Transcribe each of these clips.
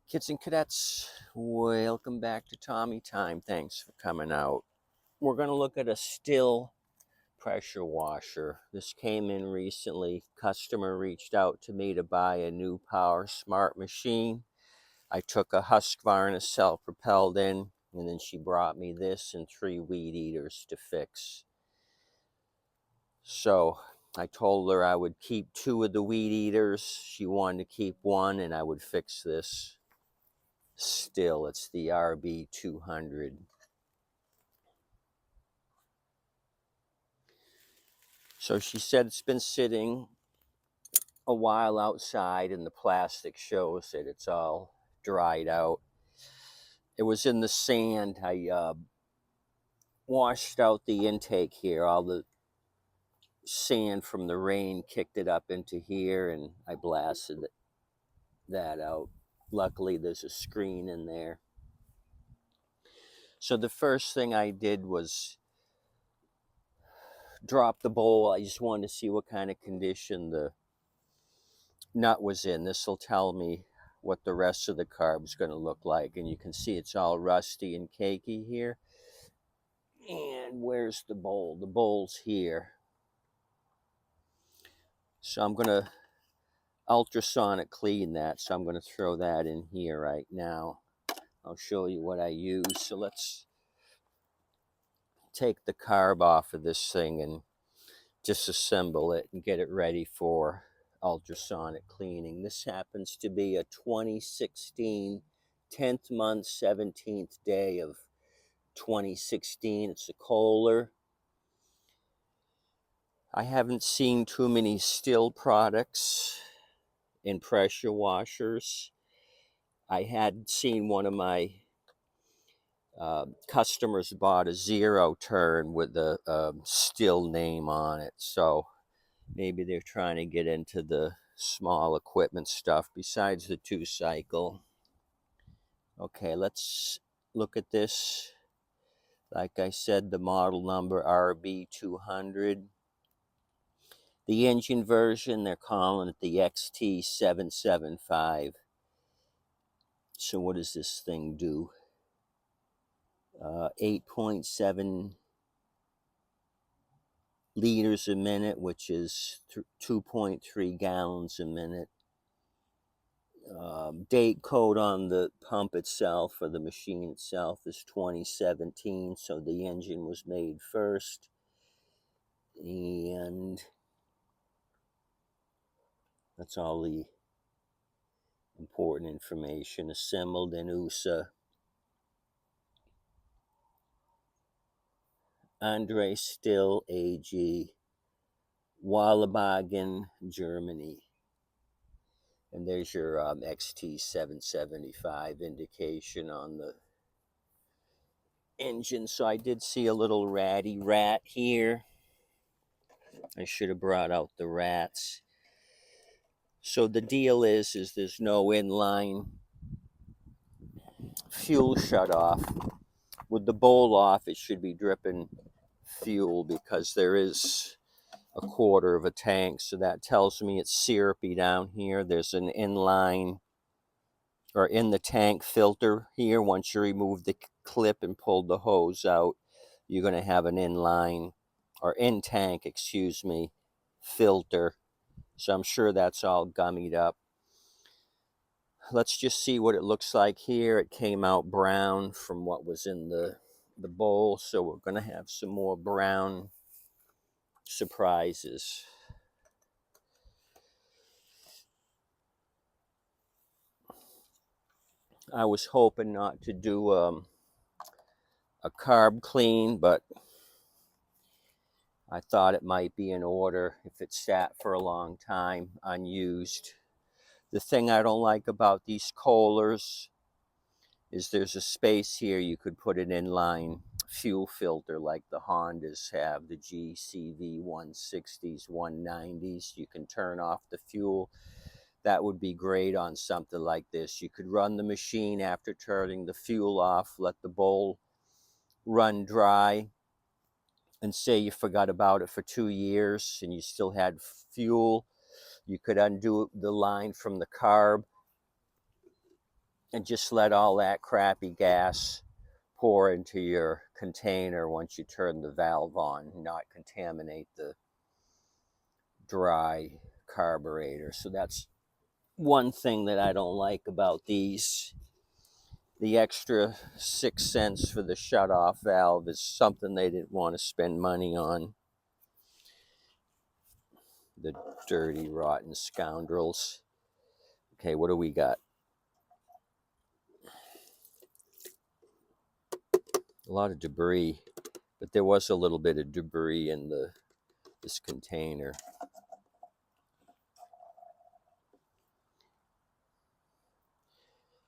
Kids and cadets, welcome back to Tommy Time. Thanks for coming out. We're going to look at a Stihl pressure washer. This came in recently. Customer reached out to me to buy a new Power Smart machine. I took a Husqvarna self-propelled in, and then she brought me this and 3 weed eaters to fix. So I told her I would keep 2 of the weed eaters. She wanted to keep 1, and I would fix this. Stihl, it's the RB 200. So she said it's been sitting a while outside and the plastic shows that it's all dried out. It was in the sand. I washed out the intake here. All the sand from the rain kicked it up into here, and I blasted that out. Luckily, there's a screen in there. So the first thing I did was drop the bowl. I just wanted to see what kind of condition the nut was in. This will tell me what the rest of the carb is going to look like. And you can see it's all rusty and cakey here. And where's the bowl? The bowl's here. So I'm going to ultrasonic clean that. So I'm going to throw that in here right now. I'll show you what I use. So let's take the carb off of this thing and disassemble it and get it ready for ultrasonic cleaning. This happens to be a 2016 10th month 17th day of 2016. It's a Kohler. I haven't seen too many Stihl products in pressure washers. I had seen one of my customers bought a 0 turn with a Stihl name on it, so maybe they're trying to get into the small equipment stuff besides the 2-cycle. Okay, let's look at this. Like I said, the model number RB200. The engine version, they're calling it the XT775. So what does this thing do? 8.7 liters a minute, which is 2.3 gallons a minute. Date code on the pump itself, or the machine itself, is 2017, so the engine was made first. And that's all the important information. Assembled in USA. Andre Stihl AG, Wallabagen, Germany. And there's your XT775 indication on the engine. So I did see a little ratty rat here. I should have brought out the rats. So the deal is there's no inline fuel shut off. With the bowl off, it should be dripping fuel because there is a quarter of a tank. So that tells me it's syrupy down here. There's an inline or in the tank filter here. Once you remove the clip and pull the hose out, you're going to have an inline or in tank, excuse me, filter. So I'm sure that's all gummied up. Let's just see what it looks like here. It came out brown from what was in the bowl, so we're going to have some more brown surprises. I was hoping not to do a carb clean, but I thought it might be in order if it sat for a long time unused. The thing I don't like about these Kohlers is there's a space here you could put an inline fuel filter like the Hondas have, the GCV 160s, 190s. You can turn off the fuel. That would be great on something like this. You could run the machine after turning the fuel off, let the bowl run dry, and say you forgot about it for 2 years and you still had fuel. You could undo the line from the carb, and just let all that crappy gas pour into your container once you turn the valve on, not contaminate the dry carburetor. So that's one thing that I don't like about these. The extra 6 cents for the shutoff valve is something they didn't want to spend money on. The dirty, rotten scoundrels. Okay, what do we got? A lot of debris, but there was a little bit of debris in this container.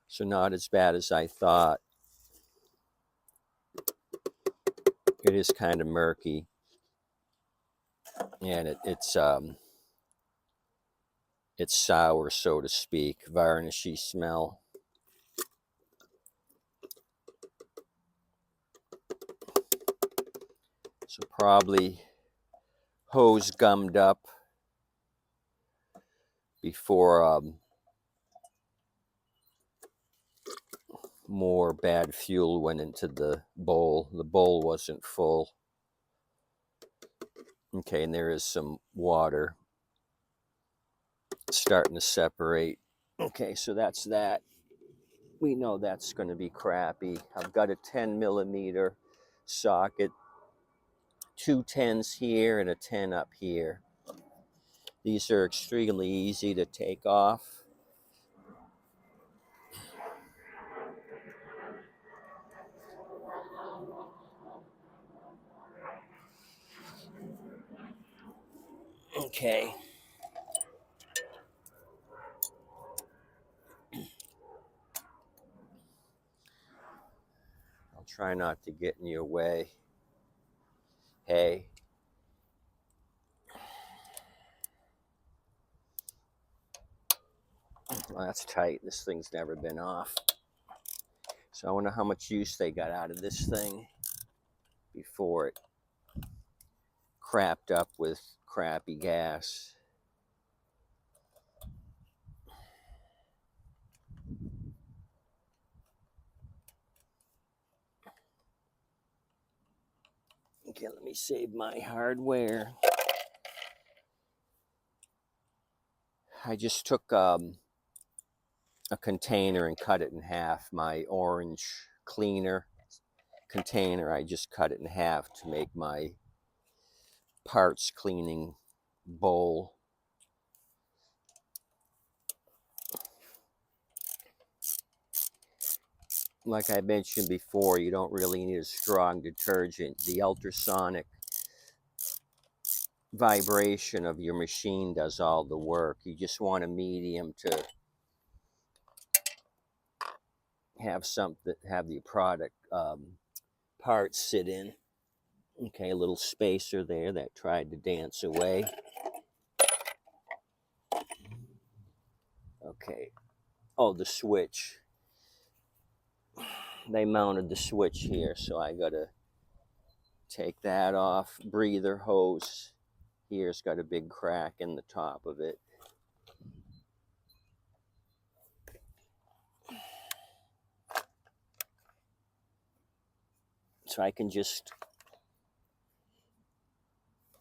So not as bad as I thought. It is kind of murky, and it's sour, so to speak, varnishy smell. So probably hose gummed up before more bad fuel went into the bowl. The bowl wasn't full. Okay, and there is some water starting to separate. Okay, so that's that. We know that's going to be crappy. I've got a 10mm socket, 2 10s here and a 10 up here. These are extremely easy to take off. Okay. I'll try not to get in your way. Hey. Well, that's tight. This thing's never been off. So I wonder how much use they got out of this thing before it crapped up with crappy gas. Okay, let me save my hardware. I just took a container and cut it in half. My orange cleaner container, I just cut it in half to make my parts cleaning bowl. Like I mentioned before, you don't really need a strong detergent. The ultrasonic vibration of your machine does all the work. You just want a medium to have the product parts sit in. Okay, a little spacer there that tried to dance away. Okay. Oh, the switch. They mounted the switch here, so I gotta take that off. Breather hose here's got a big crack in the top of it. So I can just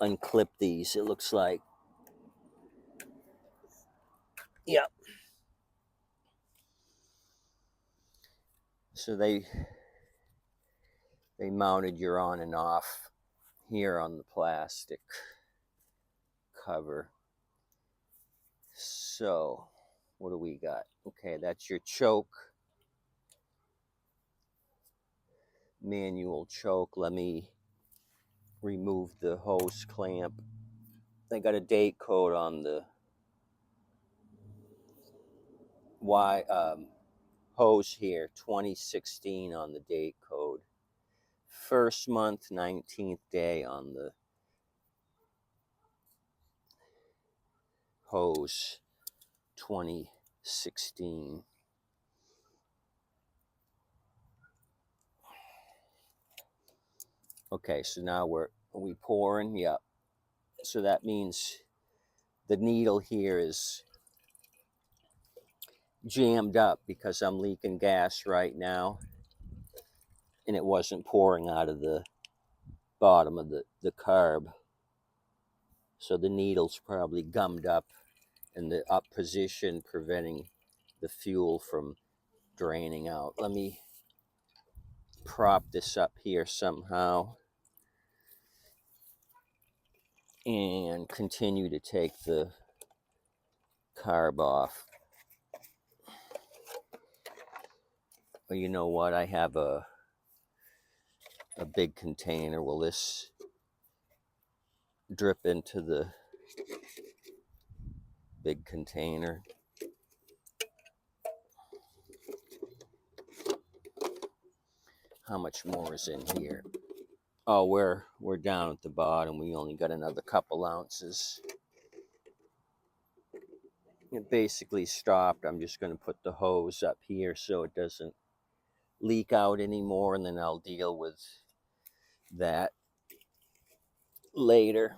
unclip these, it looks like. Yep. So they mounted your on and off here on the plastic cover. So what do we got? Okay, that's your choke. Manual choke. Let me remove the hose clamp. They got a date code on the hose here, 2016 on the date code. First month, 19th day on the hose, 2016. Okay, so now are we pouring? Yep. So that means the needle here is jammed up because I'm leaking gas right now, and it wasn't pouring out of the bottom of the carb. So the needle's probably gummed up in the up position, preventing the fuel from draining out. Let me prop this up here somehow and continue to take the carb off. Well, you know what? I have a big container. Will this drip into the big container? How much more is in here? Oh, we're down at the bottom. We only got another couple ounces. It basically stopped. I'm just going to put the hose up here so it doesn't leak out anymore, and then I'll deal with that later.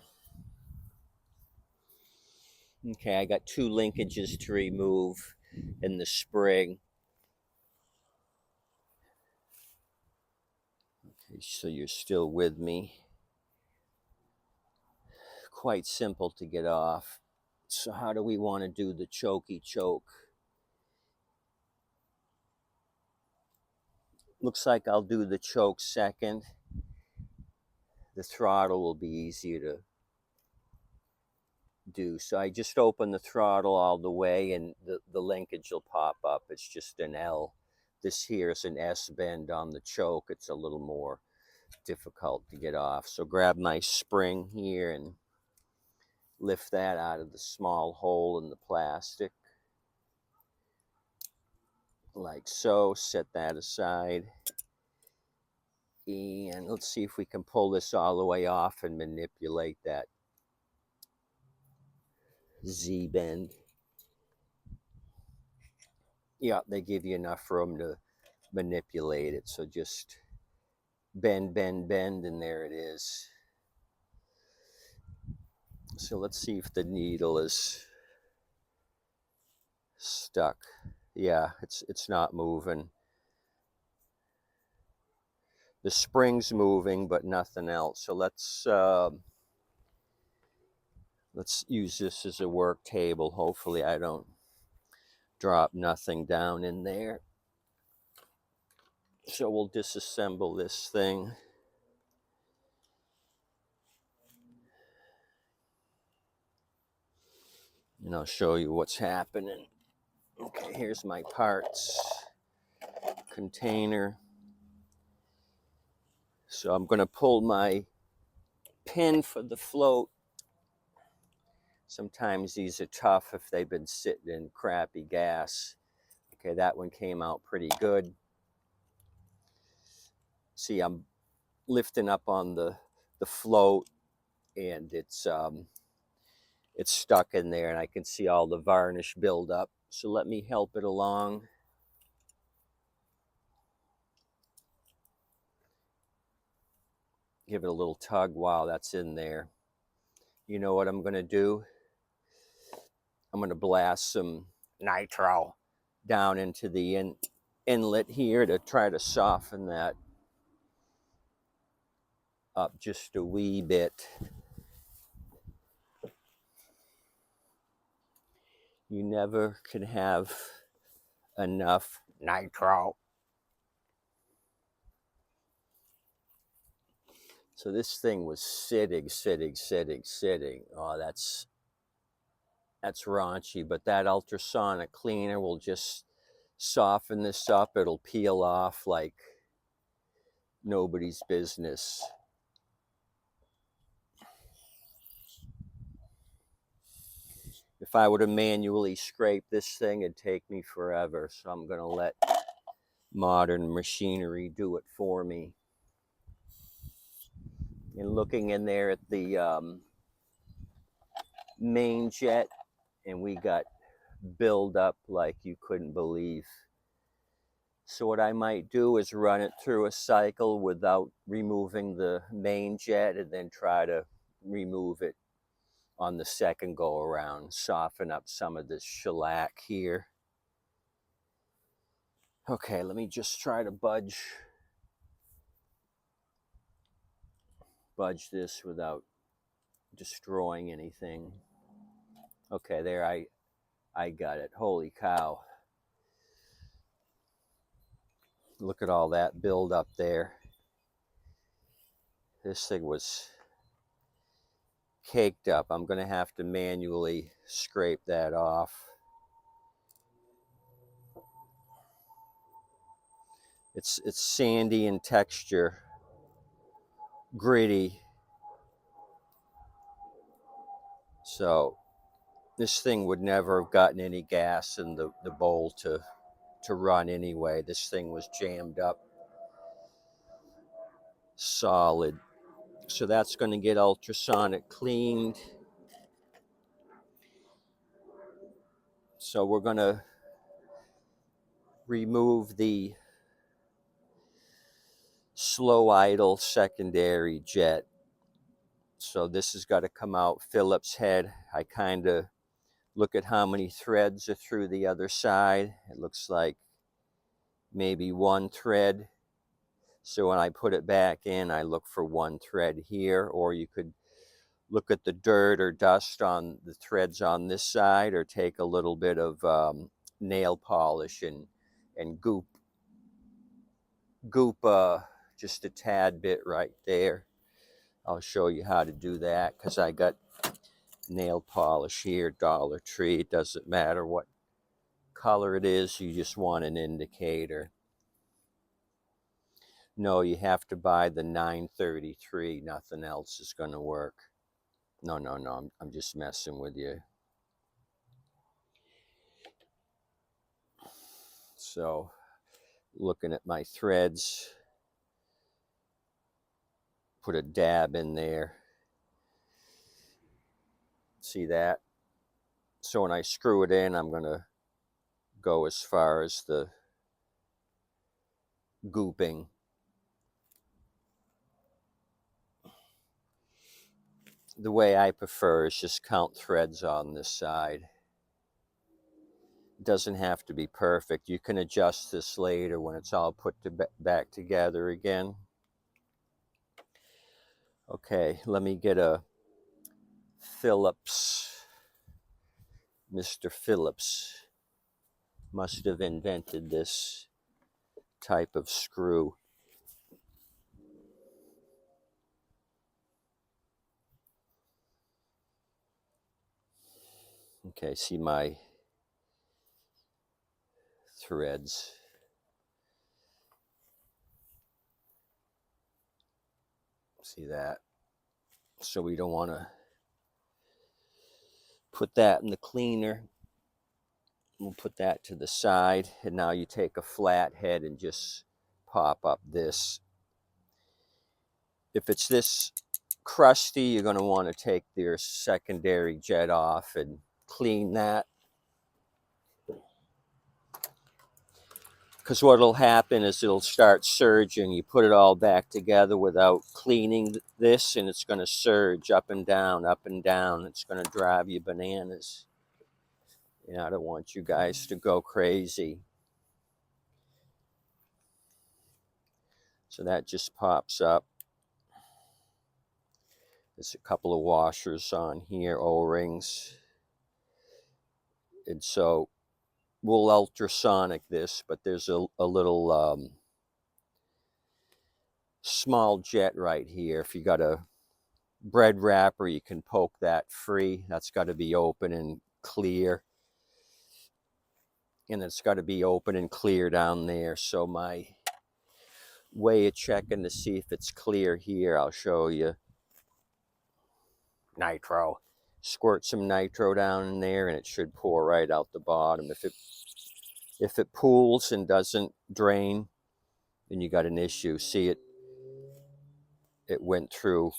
Okay, I got 2 linkages to remove in the spring. Okay, so you're still with me. Quite simple to get off. So how do we want to do the chokey choke? Looks like I'll do the choke second. The throttle will be easier to do. So I just open the throttle all the way and the linkage will pop up. It's just an L. This here is an S bend on the choke. It's a little more difficult to get off. So grab my spring here and lift that out of the small hole in the plastic. Like so. Set that aside. And let's see if we can pull this all the way off and manipulate that Z bend. Yeah, they give you enough room to manipulate it. So just bend, bend, bend, and there it is. So let's see if the needle is stuck. Yeah, it's not moving. The spring's moving, but nothing else. So let's use this as a work table. Hopefully I don't drop nothing down in there. So we'll disassemble this thing. And I'll show you what's happening. Okay, here's my parts container. So I'm going to pull my pin for the float. Sometimes these are tough if they've been sitting in crappy gas. Okay, that one came out pretty good. See, I'm lifting up on the float, and it's stuck in there, and I can see all the varnish build up. So let me help it along. Give it a little tug while that's in there. You know what I'm going to do? I'm going to blast some nitro down into the inlet here to try to soften that up just a wee bit. You never can have enough nitro. So this thing was sitting. Oh, that's raunchy, but that ultrasonic cleaner will just soften this up. It'll peel off like nobody's business. If I were to manually scrape this thing, it'd take me forever. So I'm going to let modern machinery do it for me. And looking in there at the main jet, and we got build up like you couldn't believe. So what I might do is run it through a cycle without removing the main jet, and then try to remove it on the second go around, soften up some of this shellac here. Okay, let me just try to budge this without destroying anything. Okay, there, I got it. Holy cow. Look at all that build up there. This thing was caked up. I'm going to have to manually scrape that off. It's sandy in texture, gritty. So this thing would never have gotten any gas in the bowl to run anyway. This thing was jammed up solid. So that's going to get ultrasonic cleaned. So we're going to remove the slow idle secondary jet. So this has got to come out Phillips head. I kind of look at how many threads are through the other side. It looks like maybe one thread. So when I put it back in, I look for one thread here, or you could look at the dirt or dust on the threads on this side, or take a little bit of nail polish and goop just a tad bit right there. I'll show you how to do that because I got nail polish here, Dollar Tree. It doesn't matter what color it is, you just want an indicator. No, you have to buy the 933. Nothing else is going to work. No, I'm just messing with you. So, looking at my threads, put a dab in there. See that? So when I screw it in, I'm going to go as far as the gooping. The way I prefer is just count threads on this side. It doesn't have to be perfect. You can adjust this later when it's all put back together again. Okay, let me get a Phillips. Mr. Phillips must have invented this type of screw. Okay, see my threads. See that? So we don't want to put that in the cleaner. We'll put that to the side. And now you take a flat head and just pop up this. If it's this crusty, you're going to want to take your secondary jet off and clean that. Because what will happen is it'll start surging. You put it all back together without cleaning this, and it's going to surge up and down, up and down. It's going to drive you bananas. You know, I don't want you guys to go crazy. So that just pops up. There's a couple of washers on here, O-rings. And so we'll ultrasonic this, but there's a little small jet right here. If you got a bread wrapper, you can poke that free. That's got to be open and clear. And it's got to be open and clear down there. So my way of checking to see if it's clear here, I'll show you. Nitro. Squirt some nitro down in there and it should pour right out the bottom. If it pools and doesn't drain, then you got an issue. See, it went through,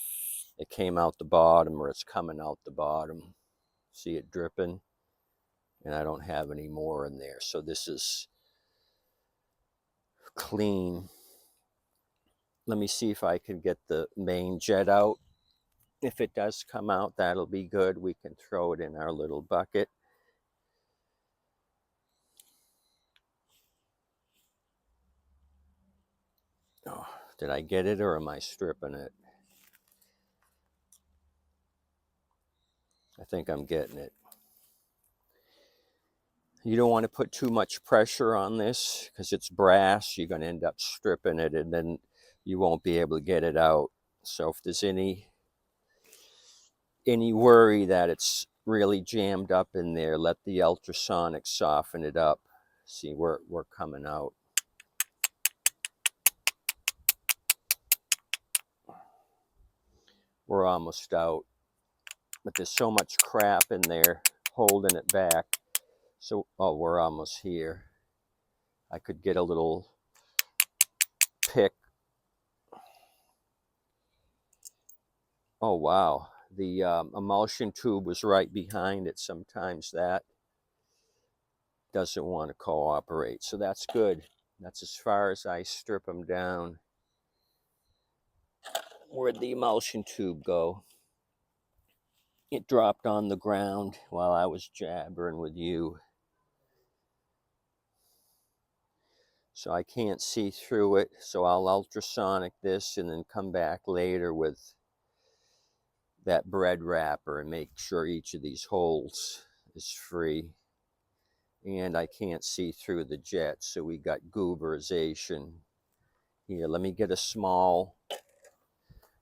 it came out the bottom, or it's coming out the bottom. See it dripping? And I don't have any more in there. So this is clean. Let me see if I can get the main jet out. If it does come out, that'll be good. We can throw it in our little bucket. Did I get it or am I stripping it? I think I'm getting it. You don't want to put too much pressure on this because it's brass. You're going to end up stripping it and then you won't be able to get it out. So if there's any worry that it's really jammed up in there, let the ultrasonic soften it up. See, we're coming out. We're almost out. But there's so much crap in there holding it back. So, oh, we're almost here. I could get a little pick. Oh, wow. The emulsion tube was right behind it. Sometimes that doesn't want to cooperate. So that's good. That's as far as I strip them down. Where'd the emulsion tube go? It dropped on the ground while I was jabbering with you. So I can't see through it. So I'll ultrasonic this and then come back later with that bread wrapper and make sure each of these holes is free. And I can't see through the jet, so we got gooberization. Here, let me get a small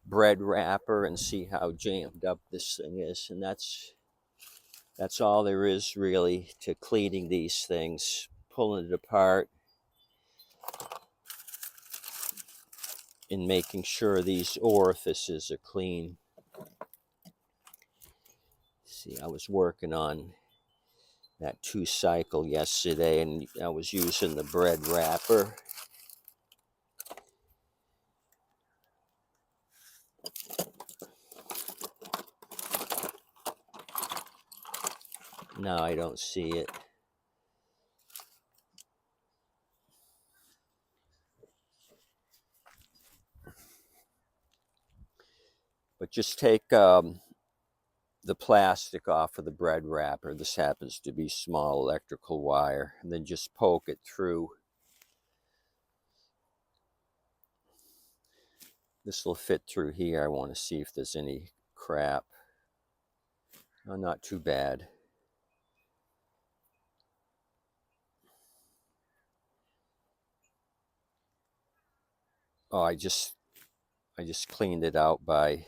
bread wrapper and see how jammed up this thing is. And that's all there is really to cleaning these things. Pulling it apart and making sure these orifices are clean. See, I was working on that 2-cycle yesterday and I was using the bread wrapper. No, I don't see it. But just take the plastic off of the bread wrapper. This happens to be small electrical wire. And then just poke it through. This will fit through here. I want to see if there's any crap. Oh, not too bad. Oh, I just cleaned it out by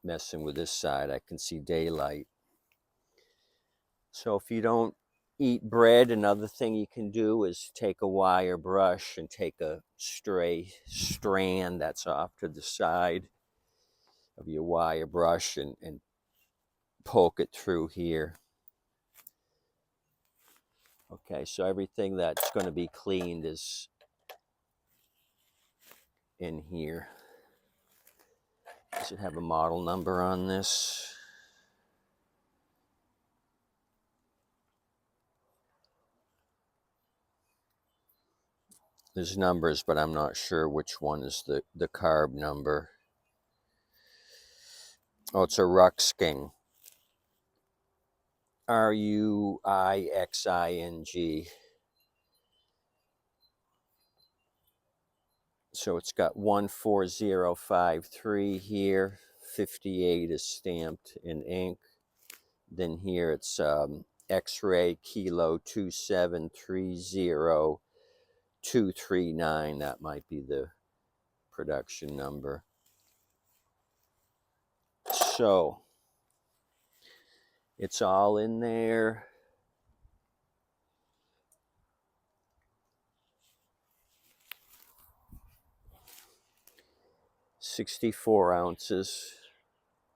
messing with this side. I can see daylight. So if you don't eat bread, another thing you can do is take a wire brush and take a stray strand that's off to the side of your wire brush and poke it through here. Okay, so everything that's going to be cleaned is in here. Does it have a model number on this? There's numbers, but I'm not sure which one is the carb number. Oh, it's a Ruxking. Ruixing. So it's got 14053 here. 58 is stamped in ink. Then here it's X-ray kilo 2730239. That might be the production number. So it's all in there. 64 ounces.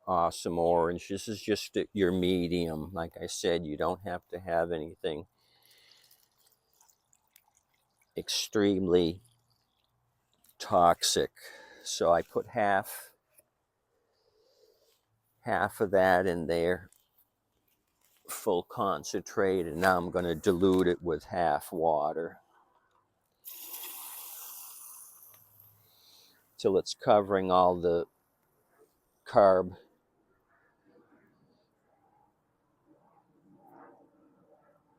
Awesome orange. This is just your medium. Like I said, you don't have to have anything extremely toxic. So I put half of that in there, full concentrate, and now I'm going to dilute it with half water till it's covering all the carb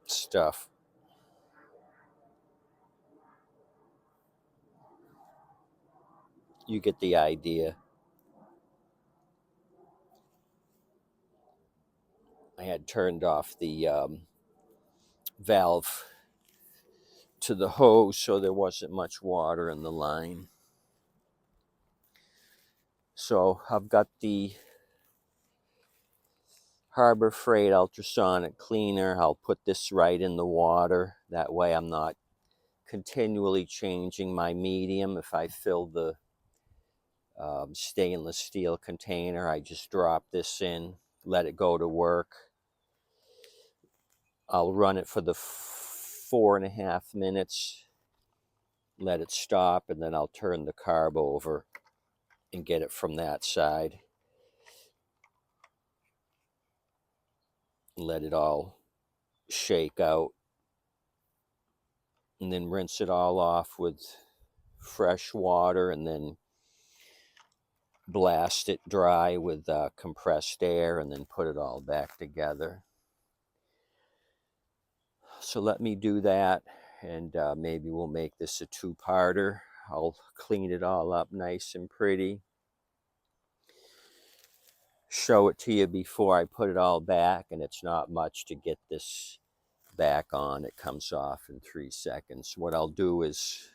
stuff. You get the idea. I had turned off the valve to the hose so there wasn't much water in the line. So I've got the Harbor Freight ultrasonic cleaner. I'll put this right in the water. That way I'm not continually changing my medium. If I fill the stainless steel container, I just drop this in, let it go to work. I'll run it for the 4.5 minutes, let it stop, and then I'll turn the carb over and get it from that side. Let it all shake out, and then rinse it all off with fresh water, and then blast it dry with compressed air, and then put it all back together. So let me do that, and maybe we'll make this a two-parter. I'll clean it all up nice and pretty, show it to you before I put it all back, and it's not much to get this back on. It comes off in 3 seconds. What I'll do is,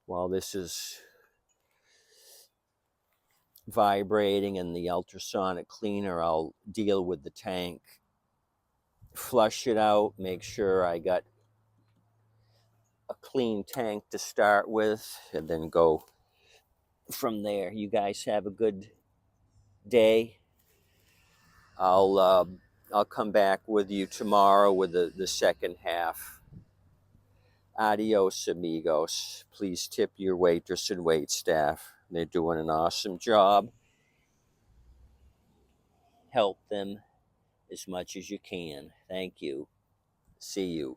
while this is vibrating in the ultrasonic cleaner, I'll deal with the tank, flush it out, make sure I got a clean tank to start with, and then go from there. You guys have a good day. I'll come back with you tomorrow with the second half. Adios, amigos. Please tip your waitress and wait staff. They're doing an awesome job. Help them as much as you can. Thank you. See you.